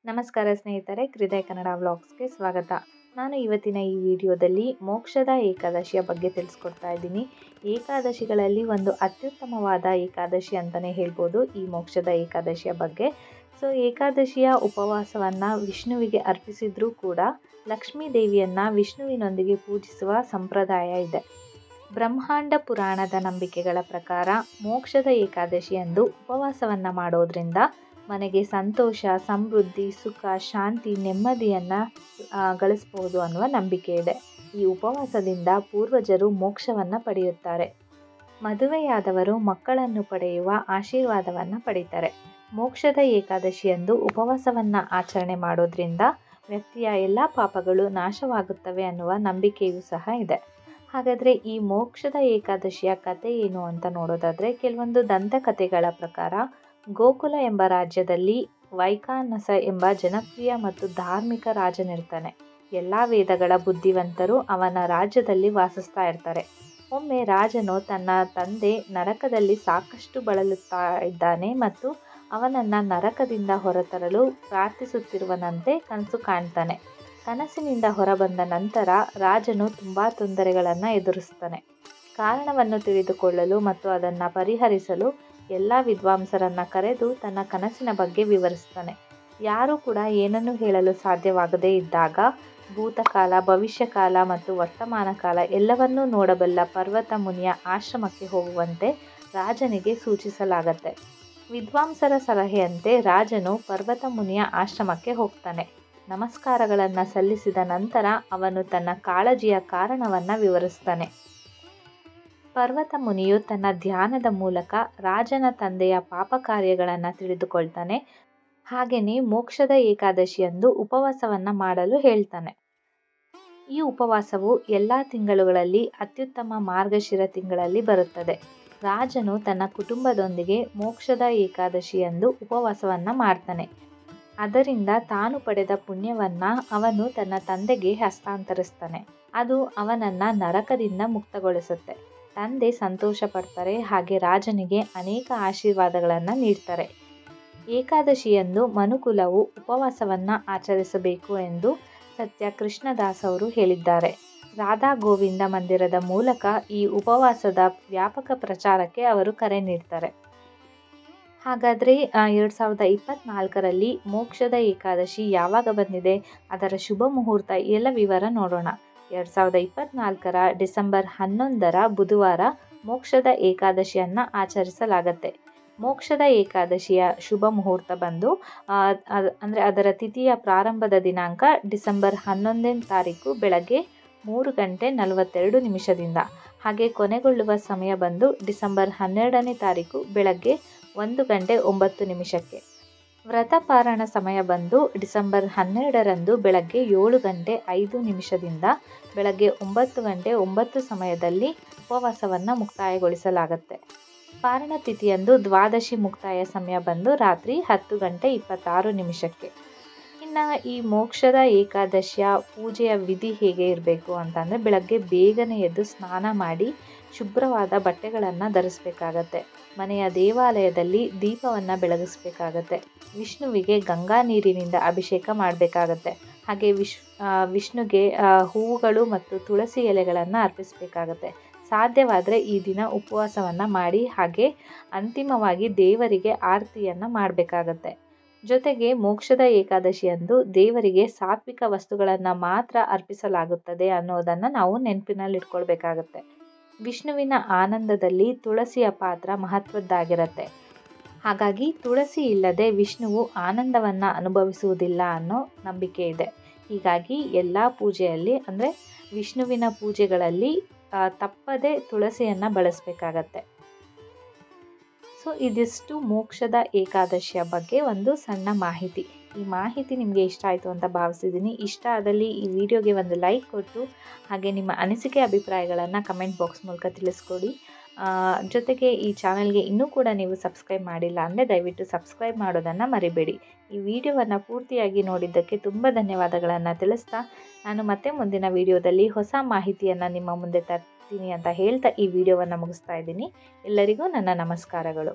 ನಮಸ್ಕಾರ ಸ್ನೇಹಿತರೆ, ಹೃದಯ ಕನ್ನಡ ವ್ಲಾಗ್ಸ್ಗೆ ಸ್ವಾಗತ. ನಾನು ಇವತ್ತಿನ ಈ ವಿಡಿಯೋದಲ್ಲಿ ಮೋಕ್ಷದ ಏಕಾದಶಿಯ ಬಗ್ಗೆ ತಿಳಿಸ್ಕೊಡ್ತಾ ಇದ್ದೀನಿ. ಏಕಾದಶಿಗಳಲ್ಲಿ ಒಂದು ಅತ್ಯುತ್ತಮವಾದ ಏಕಾದಶಿ ಅಂತಲೇ ಹೇಳ್ಬೋದು ಈ ಮೋಕ್ಷದ ಏಕಾದಶಿಯ ಬಗ್ಗೆ. ಸೊ ಏಕಾದಶಿಯ ಉಪವಾಸವನ್ನು ವಿಷ್ಣುವಿಗೆ ಅರ್ಪಿಸಿದ್ರೂ ಕೂಡ ಲಕ್ಷ್ಮೀ ದೇವಿಯನ್ನು ವಿಷ್ಣುವಿನೊಂದಿಗೆ ಪೂಜಿಸುವ ಸಂಪ್ರದಾಯ ಇದೆ. ಬ್ರಹ್ಮಾಂಡ ಪುರಾಣದ ನಂಬಿಕೆಗಳ ಪ್ರಕಾರ ಮೋಕ್ಷದ ಏಕಾದಶಿಯಂದು ಉಪವಾಸವನ್ನು ಮಾಡೋದ್ರಿಂದ ಮನೆಗೆ ಸಂತೋಷ, ಸಮೃದ್ಧಿ, ಸುಖ, ಶಾಂತಿ, ನೆಮ್ಮದಿಯನ್ನು ಗಳಿಸಬಹುದು ಅನ್ನುವ ನಂಬಿಕೆ ಇದೆ. ಈ ಉಪವಾಸದಿಂದ ಪೂರ್ವಜರು ಮೋಕ್ಷವನ್ನು ಪಡೆಯುತ್ತಾರೆ. ಮದುವೆಯಾದವರು ಮಕ್ಕಳನ್ನು ಪಡೆಯುವ ಆಶೀರ್ವಾದವನ್ನು ಪಡೀತಾರೆ. ಮೋಕ್ಷದ ಏಕಾದಶಿಯಂದು ಉಪವಾಸವನ್ನು ಆಚರಣೆ ಮಾಡೋದ್ರಿಂದ ವ್ಯಕ್ತಿಯ ಎಲ್ಲ ಪಾಪಗಳು ನಾಶವಾಗುತ್ತವೆ ಅನ್ನುವ ನಂಬಿಕೆಯೂ ಸಹ ಇದೆ. ಹಾಗಾದರೆ ಈ ಮೋಕ್ಷದ ಏಕಾದಶಿಯ ಕಥೆ ಏನು ಅಂತ ನೋಡೋದಾದರೆ, ಕೆಲವೊಂದು ದಂತಕಥೆಗಳ ಪ್ರಕಾರ ಗೋಕುಲ ಎಂಬ ರಾಜ್ಯದಲ್ಲಿ ವೈಖಾನಸ ಎಂಬ ಜನಪ್ರಿಯ ಮತ್ತು ಧಾರ್ಮಿಕ ರಾಜನಿರ್ತಾನೆ. ಎಲ್ಲ ವೇದಗಳ ಬುದ್ಧಿವಂತರು ಅವನ ರಾಜ್ಯದಲ್ಲಿ ವಾಸಿಸ್ತಾ ಇರ್ತಾರೆ. ಒಮ್ಮೆ ರಾಜನು ತನ್ನ ತಂದೆ ನರಕದಲ್ಲಿ ಸಾಕಷ್ಟು ಬಳಲುತ್ತಾ ಇದ್ದಾನೆ ಮತ್ತು ಅವನನ್ನು ನರಕದಿಂದ ಹೊರತರಲು ಪ್ರಾರ್ಥಿಸುತ್ತಿರುವನಂತೆ ಕನಸು ಕಾಣ್ತಾನೆ. ಕನಸಿನಿಂದ ಹೊರಬಂದ ನಂತರ ರಾಜನು ತುಂಬ ತೊಂದರೆಗಳನ್ನು ಎದುರಿಸ್ತಾನೆ. ಕಾರಣವನ್ನು ತಿಳಿದುಕೊಳ್ಳಲು ಮತ್ತು ಅದನ್ನು ಪರಿಹರಿಸಲು ಎಲ್ಲ ವಿದ್ವಾಂಸರನ್ನು ಕರೆದು ತನ್ನ ಕನಸಿನ ಬಗ್ಗೆ ವಿವರಿಸ್ತಾನೆ. ಯಾರೂ ಕೂಡ ಏನನ್ನೂ ಹೇಳಲು ಸಾಧ್ಯವಾಗದೇ ಇದ್ದಾಗ ಭೂತಕಾಲ, ಭವಿಷ್ಯಕಾಲ ಮತ್ತು ವರ್ತಮಾನ ಕಾಲ ಎಲ್ಲವನ್ನೂ ನೋಡಬಲ್ಲ ಪರ್ವತ ಮುನಿಯ ಆಶ್ರಮಕ್ಕೆ ಹೋಗುವಂತೆ ರಾಜನಿಗೆ ಸೂಚಿಸಲಾಗತ್ತೆ. ವಿದ್ವಾಂಸರ ಸಲಹೆಯಂತೆ ರಾಜನು ಪರ್ವತ ಮುನಿಯ ಆಶ್ರಮಕ್ಕೆ ಹೋಗ್ತಾನೆ. ನಮಸ್ಕಾರಗಳನ್ನು ಸಲ್ಲಿಸಿದ ನಂತರ ಅವನು ತನ್ನ ಕಾಳಜಿಯ ಕಾರಣವನ್ನು ವಿವರಿಸ್ತಾನೆ. ಪರ್ವತ ಮುನಿಯು ತನ್ನ ಧ್ಯಾನದ ಮೂಲಕ ರಾಜನ ತಂದೆಯ ಪಾಪ ಕಾರ್ಯಗಳನ್ನು ತಿಳಿದುಕೊಳ್ತಾನೆ. ಹಾಗೆಯೇ ಮೋಕ್ಷದ ಏಕಾದಶಿಯಂದು ಉಪವಾಸವನ್ನು ಮಾಡಲು ಹೇಳ್ತಾನೆ. ಈ ಉಪವಾಸವು ಎಲ್ಲ ತಿಂಗಳುಗಳಲ್ಲಿ ಅತ್ಯುತ್ತಮ ಮಾರ್ಗಶಿರ ತಿಂಗಳಲ್ಲಿ ಬರುತ್ತದೆ. ರಾಜನು ತನ್ನ ಕುಟುಂಬದೊಂದಿಗೆ ಮೋಕ್ಷದ ಏಕಾದಶಿಯಂದು ಉಪವಾಸವನ್ನು ಮಾಡ್ತಾನೆ. ಅದರಿಂದ ತಾನು ಪಡೆದ ಪುಣ್ಯವನ್ನು ಅವನು ತನ್ನ ತಂದೆಗೆ ಹಸ್ತಾಂತರಿಸ್ತಾನೆ. ಅದು ಅವನನ್ನು ನರಕದಿಂದ ಮುಕ್ತಗೊಳಿಸುತ್ತೆ. ತಂದೆ ಸಂತೋಷ ಪಡ್ತಾರೆ. ಹಾಗೆ ರಾಜನಿಗೆ ಅನೇಕ ಆಶೀರ್ವಾದಗಳನ್ನು ನೀಡ್ತಾರೆ. ಏಕಾದಶಿಯಂದು ಮನುಕುಲವು ಉಪವಾಸವನ್ನು ಆಚರಿಸಬೇಕು ಎಂದು ಸತ್ಯ ಕೃಷ್ಣದಾಸ್ ಅವರು ಹೇಳಿದ್ದಾರೆ. ರಾಧಾ ಗೋವಿಂದ ಮಂದಿರದ ಮೂಲಕ ಈ ಉಪವಾಸದ ವ್ಯಾಪಕ ಪ್ರಚಾರಕ್ಕೆ ಅವರು ಕರೆ ನೀಡ್ತಾರೆ. ಹಾಗಾದರೆ 2024ರಲ್ಲಿ ಮೋಕ್ಷದ ಏಕಾದಶಿ ಯಾವಾಗ ಬಂದಿದೆ, ಅದರ ಶುಭ ಮುಹೂರ್ತ ಎಲ್ಲ ವಿವರ ನೋಡೋಣ. 2024ರ ಡಿಸೆಂಬರ್ 11ರ ಬುಧವಾರ ಮೋಕ್ಷದ ಏಕಾದಶಿಯನ್ನು ಆಚರಿಸಲಾಗತ್ತೆ. ಮೋಕ್ಷದ ಏಕಾದಶಿಯ ಶುಭ ಮುಹೂರ್ತ ಬಂದು ಅಂದರೆ ಅದರ ತಿಥಿಯ ಪ್ರಾರಂಭದ ದಿನಾಂಕ ಡಿಸೆಂಬರ್ 11ನೇ ತಾರೀಕು ಬೆಳಗ್ಗೆ 3:42 ಹಾಗೆ ಕೊನೆಗೊಳ್ಳುವ ಸಮಯ ಬಂದು ಡಿಸೆಂಬರ್ 12ನೇ ತಾರೀಕು ಬೆಳಗ್ಗೆ 1:09. ವ್ರತಪಾರಣ ಸಮಯ ಬಂದು ಡಿಸೆಂಬರ್ 12ರಂದು ಬೆಳಗ್ಗೆ 7:05 ಬೆಳಗ್ಗೆ 9:09 ಸಮಯದಲ್ಲಿ ಉಪವಾಸವನ್ನು ಮುಕ್ತಾಯಗೊಳಿಸಲಾಗುತ್ತೆ. ಪಾರಣ ತಿಥಿಯಂದು ದ್ವಾದಶಿ ಮುಕ್ತಾಯ ಸಮಯ ಬಂದು ರಾತ್ರಿ 10:26. ಇನ್ನು ಈ ಮೋಕ್ಷದ ಏಕಾದಶಿಯ ಪೂಜೆಯ ವಿಧಿ ಹೇಗೆ ಇರಬೇಕು ಅಂತಂದರೆ, ಬೆಳಗ್ಗೆ ಬೇಗನೆ ಎದ್ದು ಸ್ನಾನ ಮಾಡಿ ಶುಭ್ರವಾದ ಬಟ್ಟೆಗಳನ್ನು ಧರಿಸಬೇಕಾಗತ್ತೆ. ಮನೆಯ ದೇವಾಲಯದಲ್ಲಿ ದೀಪವನ್ನು ಬೆಳಗಿಸ್ಬೇಕಾಗತ್ತೆ. ವಿಷ್ಣುವಿಗೆ ಗಂಗಾ ನೀರಿನಿಂದ ಅಭಿಷೇಕ ಮಾಡಬೇಕಾಗತ್ತೆ. ಹಾಗೆ ವಿಷ್ಣುಗೆ ಹೂವುಗಳು ಮತ್ತು ತುಳಸಿ ಎಲೆಗಳನ್ನು ಅರ್ಪಿಸಬೇಕಾಗತ್ತೆ. ಸಾಧ್ಯವಾದರೆ ಈ ದಿನ ಉಪವಾಸವನ್ನು ಮಾಡಿ ಹಾಗೆ ಅಂತಿಮವಾಗಿ ದೇವರಿಗೆ ಆರತಿಯನ್ನು ಮಾಡಬೇಕಾಗತ್ತೆ. ಜೊತೆಗೆ ಮೋಕ್ಷದ ಏಕಾದಶಿಯಂದು ದೇವರಿಗೆ ಸಾತ್ವಿಕ ವಸ್ತುಗಳನ್ನು ಮಾತ್ರ ಅರ್ಪಿಸಲಾಗುತ್ತದೆ ಅನ್ನೋದನ್ನು ನಾವು ನೆನಪಿನಲ್ಲಿಟ್ಕೊಳ್ಬೇಕಾಗತ್ತೆ. ವಿಷ್ಣುವಿನ ಆನಂದದಲ್ಲಿ ತುಳಸಿಯ ಪಾತ್ರ ಮಹತ್ವದ್ದಾಗಿರುತ್ತೆ. ಹಾಗಾಗಿ ತುಳಸಿ ಇಲ್ಲದೆ ವಿಷ್ಣುವು ಆನಂದವನ್ನು ಅನುಭವಿಸುವುದಿಲ್ಲ ಅನ್ನೋ ನಂಬಿಕೆ ಇದೆ. ಹೀಗಾಗಿ ಎಲ್ಲ ಪೂಜೆಯಲ್ಲಿ ಅಂದರೆ ವಿಷ್ಣುವಿನ ಪೂಜೆಗಳಲ್ಲಿ ತಪ್ಪದೆ ತುಳಸಿಯನ್ನು ಬಳಸಬೇಕಾಗತ್ತೆ. ಸೊ ಇದಿಷ್ಟು ಮೋಕ್ಷದ ಏಕಾದಶಿಯ ಬಗ್ಗೆ ಒಂದು ಸಣ್ಣ ಮಾಹಿತಿ. ಈ ಮಾಹಿತಿ ನಿಮಗೆ ಇಷ್ಟ ಆಯಿತು ಅಂತ ಭಾವಿಸಿದ್ದೀನಿ. ಇಷ್ಟ ಆದಲ್ಲಿ ಈ ವಿಡಿಯೋಗೆ ಒಂದು ಲೈಕ್ ಕೊಟ್ಟು ಹಾಗೆ ನಿಮ್ಮ ಅನಿಸಿಕೆ ಅಭಿಪ್ರಾಯಗಳನ್ನು ಕಮೆಂಟ್ ಬಾಕ್ಸ್ ಮೂಲಕ ತಿಳಿಸ್ಕೊಡಿ. ಜೊತೆಗೆ ಈ ಚಾನಲ್ಗೆ ಇನ್ನೂ ಕೂಡ ನೀವು ಸಬ್ಸ್ಕ್ರೈಬ್ ಮಾಡಿಲ್ಲ ಅಂದರೆ ದಯವಿಟ್ಟು ಸಬ್ಸ್ಕ್ರೈಬ್ ಮಾಡೋದನ್ನು ಮರಿಬೇಡಿ. ಈ ವಿಡಿಯೋವನ್ನು ಪೂರ್ತಿಯಾಗಿ ನೋಡಿದ್ದಕ್ಕೆ ತುಂಬ ಧನ್ಯವಾದಗಳನ್ನು ತಿಳಿಸ್ತಾ ನಾನು ಮತ್ತೆ ಮುಂದಿನ ವಿಡಿಯೋದಲ್ಲಿ ಹೊಸ ಮಾಹಿತಿಯನ್ನು ನಿಮ್ಮ ಮುಂದೆ ತರ್ತೀನಿ ಅಂತ ಹೇಳ್ತಾ ಈ ವಿಡಿಯೋವನ್ನು ಮುಗಿಸ್ತಾ ಇದ್ದೀನಿ. ಎಲ್ಲರಿಗೂ ನನ್ನ ನಮಸ್ಕಾರಗಳು.